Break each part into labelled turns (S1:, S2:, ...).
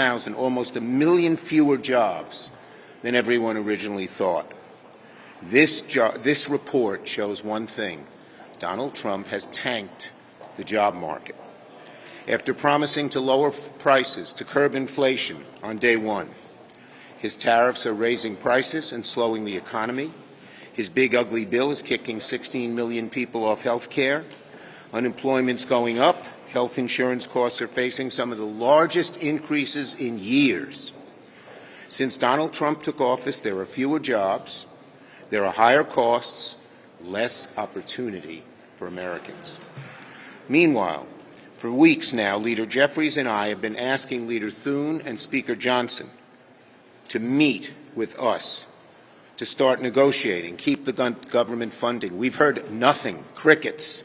S1: almost 1 million fewer jobs than everyone originally thought. This report shows one thing: Donald Trump has tanked the job market. After promising to lower prices to curb inflation on day one, his tariffs are raising prices and slowing the economy. His big ugly bill is kicking 16 million people off health care. Unemployment's going up. Health insurance costs are facing some of the largest increases in years. Since Donald Trump took office, there are fewer jobs, there are higher costs, less opportunity for Americans. Meanwhile, for weeks now, Leader Jeffries and I have been asking Leader Thune and Speaker Johnson to meet with us, to start negotiating, keep the government funding. We've heard nothing, crickets.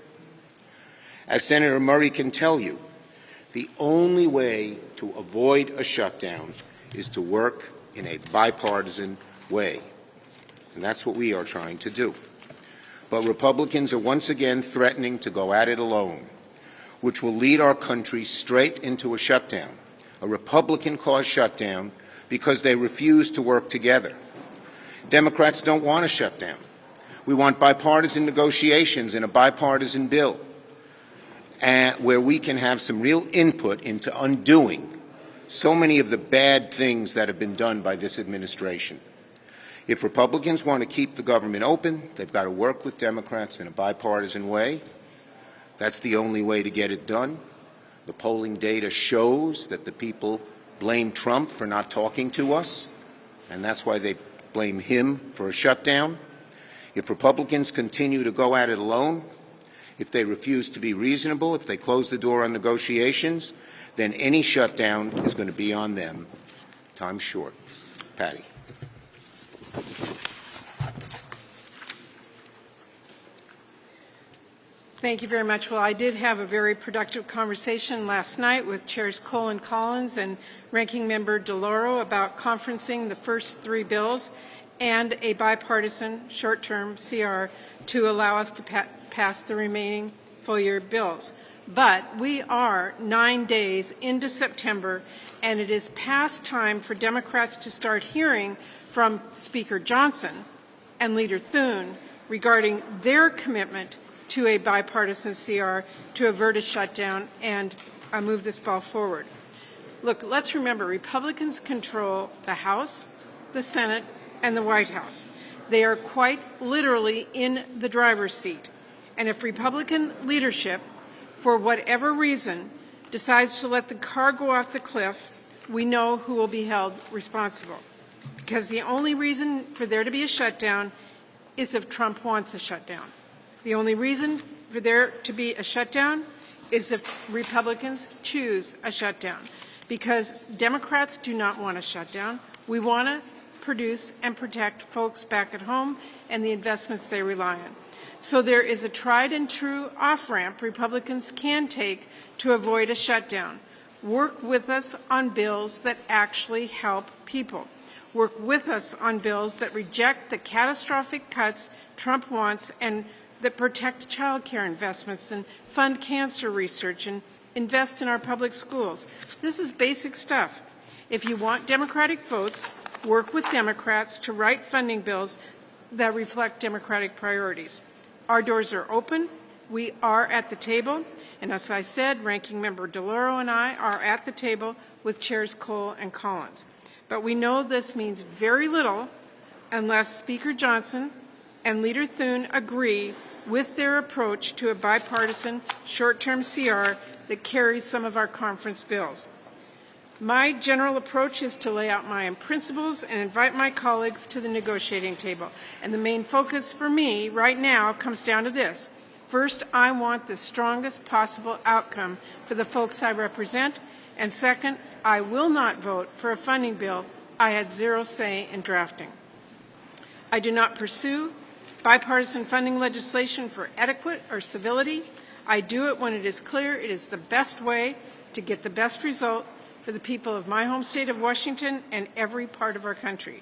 S1: As Senator Murray can tell you, the only way to avoid a shutdown is to work in a bipartisan way, and that's what we are trying to do. But Republicans are once again threatening to go at it alone, which will lead our country straight into a shutdown, a Republican-caused shutdown, because they refuse to work together. Democrats don't want a shutdown. We want bipartisan negotiations and a bipartisan bill where we can have some real input into undoing so many of the bad things that have been done by this administration. If Republicans want to keep the government open, they've got to work with Democrats in a bipartisan way. That's the only way to get it done. The polling data shows that the people blame Trump for not talking to us, and that's why they blame him for a shutdown. If Republicans continue to go at it alone, if they refuse to be reasonable, if they close the door on negotiations, then any shutdown is going to be on them. Time's short. Patty.
S2: Thank you very much. Well, I did have a very productive conversation last night with Chairs Cole and Collins and Ranking Member DeLauro about conferencing the first 3 bills and a bipartisan short-term CR to allow us to pass the remaining full-year bills. But we are 9 days into September, and it is past time for Democrats to start hearing from Speaker Johnson and Leader Thune regarding their commitment to a bipartisan CR to avert a shutdown and move this ball forward. Look, let's remember, Republicans control the House, the Senate, and the White House. They are quite literally in the driver's seat. And if Republican leadership, for whatever reason, decides to let the car go off the cliff, we know who will be held responsible. Because the only reason for there to be a shutdown is if Trump wants a shutdown. The only reason for there to be a shutdown is if Republicans choose a shutdown. Because Democrats do not want a shutdown. We want to produce and protect folks back at home and the investments they rely on. So there is a tried and true off-ramp Republicans can take to avoid a shutdown. Work with us on bills that actually help people. Work with us on bills that reject the catastrophic cuts Trump wants and that protect child care investments and fund cancer research and invest in our public schools. This is basic stuff. If you want Democratic votes, work with Democrats to write funding bills that reflect Democratic priorities. Our doors are open. We are at the table. And as I said, Ranking Member DeLauro and I are at the table with Chairs Cole and Collins. But we know this means very little unless Speaker Johnson and Leader Thune agree with their approach to a bipartisan short-term CR that carries some of our conference bills. My general approach is to lay out my principles and invite my colleagues to the negotiating table. And the main focus for me right now comes down to this. First, I want the strongest possible outcome for the folks I represent. And second, I will not vote for a funding bill I had zero say in drafting. I do not pursue bipartisan funding legislation for etiquette or civility. I do it when it is clear it is the best way to get the best result for the people of my home state of Washington and every part of our country.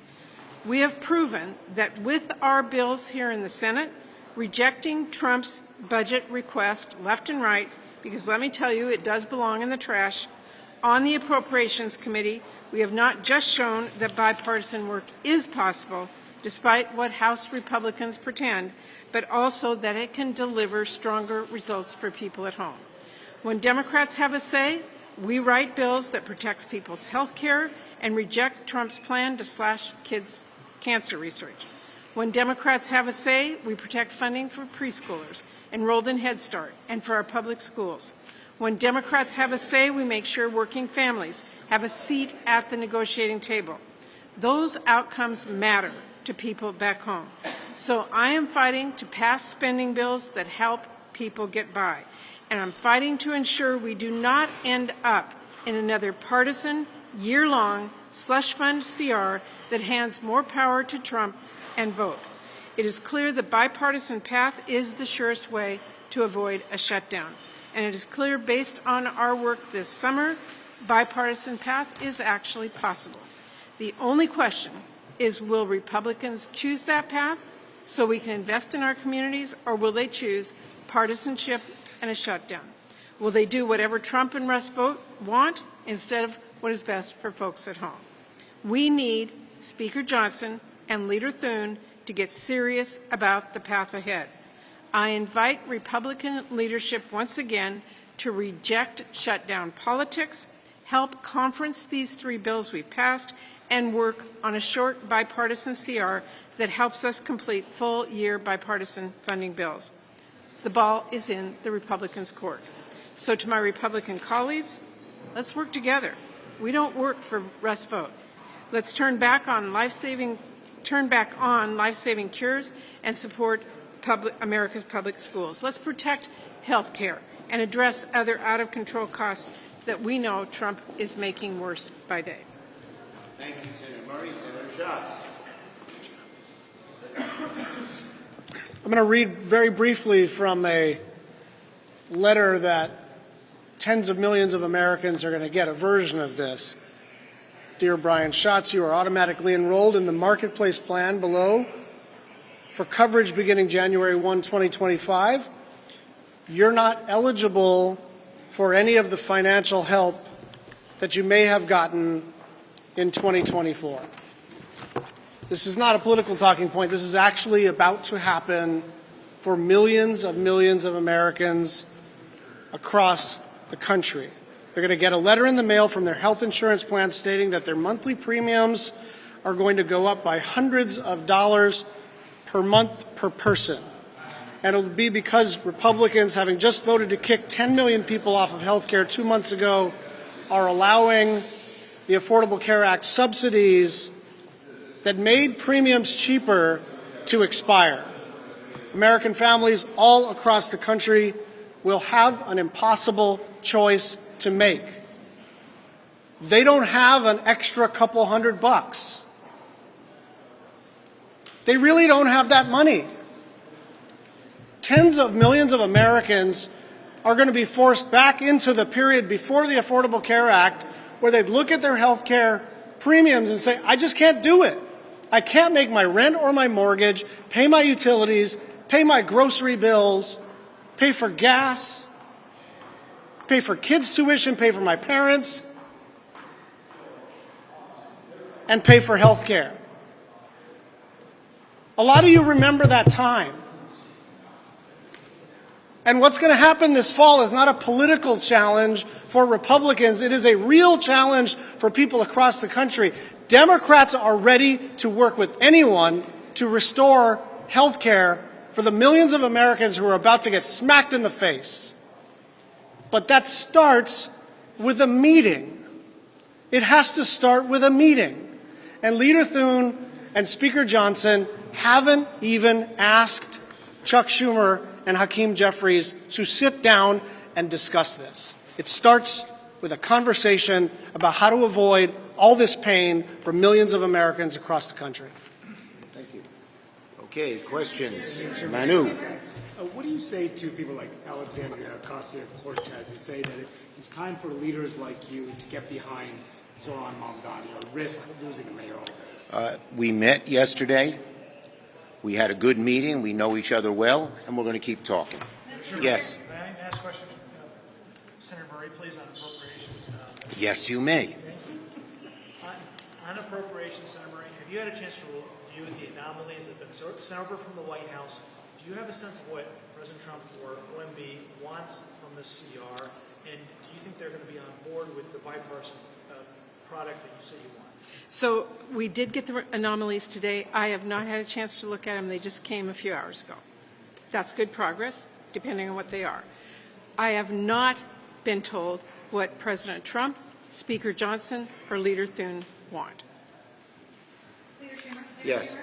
S2: We have proven that with our bills here in the Senate, rejecting Trump's budget request left and right, because let me tell you, it does belong in the trash, On the Appropriations Committee, we have not just shown that bipartisan work is possible, despite what House Republicans pretend, but also that it can deliver stronger results for people at home. When Democrats have a say, we write bills that protect people's health care and reject Trump's plan to slash kids' cancer research. When Democrats have a say, we protect funding for preschoolers enrolled in Head Start and for our public schools. When Democrats have a say, we make sure working families have a seat at the negotiating table. Those outcomes matter to people back home. So I am fighting to pass spending bills that help people get by. And I'm fighting to ensure we do not end up in another partisan, year-long slush fund CR that hands more power to Trump and vote. It is clear the bipartisan path is the surest way to avoid a shutdown. And it is clear, based on our work this summer, bipartisan path is actually possible. The only question is, will Republicans choose that path so we can invest in our communities, or will they choose partisanship and a shutdown? Will they do whatever Trump and Russ want instead of what is best for folks at home? We need Speaker Johnson and Leader Thune to get serious about the path ahead. I invite Republican leadership once again to reject shutdown politics, help conference these 3 bills we've passed, and work on a short bipartisan CR that helps us complete full-year bipartisan funding bills. The ball is in the Republicans' court. So to my Republican colleagues, let's work together. We don't work for Russ vote. Let's turn back on life-saving cures and support America's public schools. Let's protect health care and address other out-of-control costs that we know Trump is making worse by day.
S1: Thank you, Senator Murray. Senator Schatz.
S3: I'm going to read very briefly from a letter that tens of millions of Americans are going to get, a version of this. Dear Brian Schatz, you are automatically enrolled in the Marketplace plan below for coverage beginning January 1, 2025. You're not eligible for any of the financial help that you may have gotten in 2024. This is not a political talking point. This is actually about to happen for millions of Americans across the country. They're going to get a letter in the mail from their health insurance plan stating that their monthly premiums are going to go up by hundreds of dollars per month per person. And it'll be because Republicans, having just voted to kick 10 million people off of health care 2 months ago, are allowing the Affordable Care Act subsidies that made premiums cheaper to expire. American families all across the country will have an impossible choice to make. They don't have an extra couple $100. They really don't have that money. Tens of millions of Americans are going to be forced back into the period before the Affordable Care Act, where they'd look at their health care premiums and say, I just can't do it. I can't make my rent or my mortgage, pay my utilities, pay my grocery bills, pay for gas, pay for kids' tuition, pay for my parents, and pay for health care. A lot of you remember that time. And what's going to happen this fall is not a political challenge for Republicans. It is a real challenge for people across the country. Democrats are ready to work with anyone to restore health care for the millions of Americans who are about to get smacked in the face. But that starts with a meeting. It has to start with a meeting. And Leader Thune and Speaker Johnson haven't even asked Chuck Schumer and Hakeem Jeffries to sit down and discuss this. It starts with a conversation about how to avoid all this pain for millions of Americans across the country.
S1: Thank you. Okay, questions? Manu.
S4: What do you say to people like Alexandria Ocasio-Cortez who say that it's time for leaders like you to get behind Zoran Mamdani or risk losing a mayoral race?
S1: We met yesterday. We had a good meeting. We know each other well, and we're going to keep talking.
S5: Sure.
S1: Yes.
S5: May I ask questions? Senator Murray, please, on appropriations.
S1: Yes, you may.
S5: On appropriations, Senator Murray, have you had a chance to review the anomalies that have been sent over from the White House? Do you have a sense of what President Trump or OMB wants from the CR? And do you think they're going to be on board with the bipartisan product that you say you want?
S2: So we did get the anomalies today. I have not had a chance to look at them. They just came a few hours ago. That's good progress, depending on what they are. I have not been told what President Trump, Speaker Johnson, or Leader Thune want.
S6: Leader Schumer?
S1: Yes.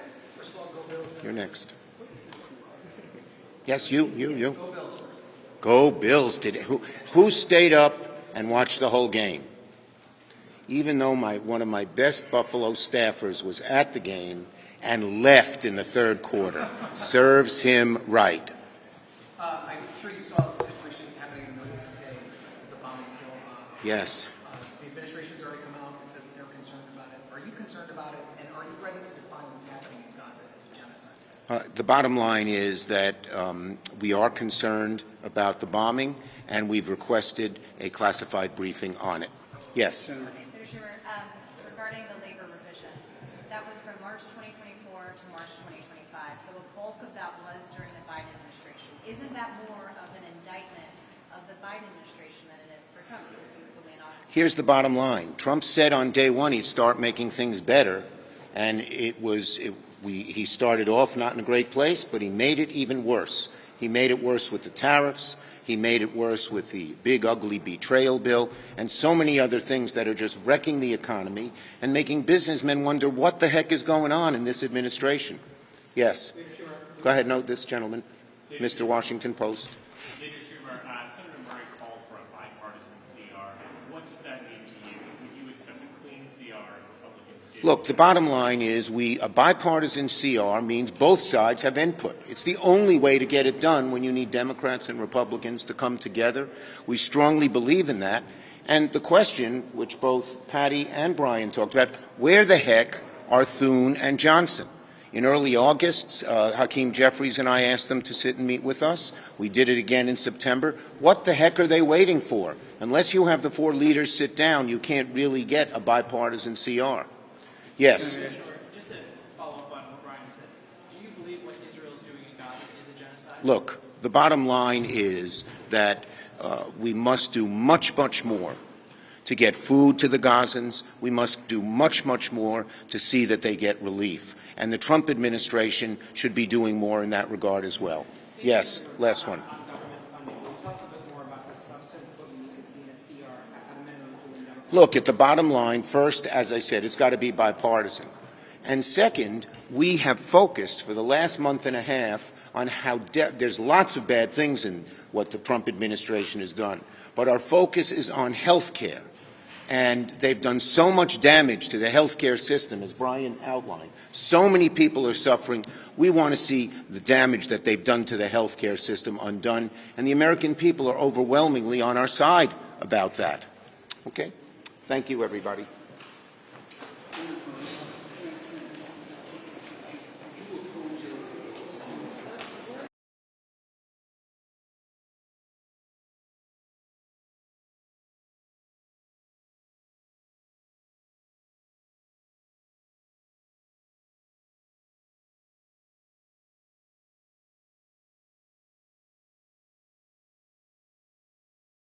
S1: You're next. Yes, you.
S6: Go Bills first.
S1: Go Bills. Who stayed up and watched the whole game? Even though one of my best Buffalo staffers was at the game and left in the third quarter. Serves him right.
S6: I'm sure you saw the situation happening in the Middle East today with the bombing kill.
S1: Yes.
S6: The administration's already come out and said that they're concerned about it. Are you concerned about it? And are you ready to define what's happening in Gaza as a genocide?
S1: The bottom line is that we are concerned about the bombing, and we've requested a classified briefing on it. Yes.
S7: Senator Schumer, regarding the labor revisions, that was from March 2024 to March 2025, so a bulk of that was during the Biden administration. Isn't that more of an indictment of the Biden administration than it is for Trump, because he was only in office?
S1: Here's the bottom line. Trump said on day one he'd start making things better, and he started off not in a great place, but he made it even worse. He made it worse with the tariffs. He made it worse with the big, ugly betrayal bill and so many other things that are just wrecking the economy and making businessmen wonder what the heck is going on in this administration. Yes. Go ahead. No, this gentleman, Mr. Washington Post.
S8: Leader Schumer, Senator Murray called for a bipartisan CR. What does that mean to you? Would you accept a clean CR if Republicans did?
S1: Look, the bottom line is a bipartisan CR means both sides have input. It's the only way to get it done when you need Democrats and Republicans to come together. We strongly believe in that. And the question, which both Patty and Brian talked about, where the heck are Thune and Johnson? In early August, Hakeem Jeffries and I asked them to sit and meet with us. We did it again in September. What the heck are they waiting for? Unless you have the four leaders sit down, you can't really get a bipartisan CR. Yes.
S5: Just to follow up on what Brian said, do you believe what Israel is doing in Gaza is a genocide?
S1: Look, the bottom line is that we must do much, much more to get food to the Gazans. We must do much, much more to see that they get relief. And the Trump administration should be doing more in that regard as well. Yes, last one. Look, at the bottom line, first, as I said, it's got to be bipartisan. And second, we have focused for the last month and a half on how there's lots of bad things in what the Trump administration has done. But our focus is on health care. And they've done so much damage to the health care system, as Brian outlined. So many people are suffering. We want to see the damage that they've done to the health care system undone. And the American people are overwhelmingly on our side about that. Okay? Thank you, everybody.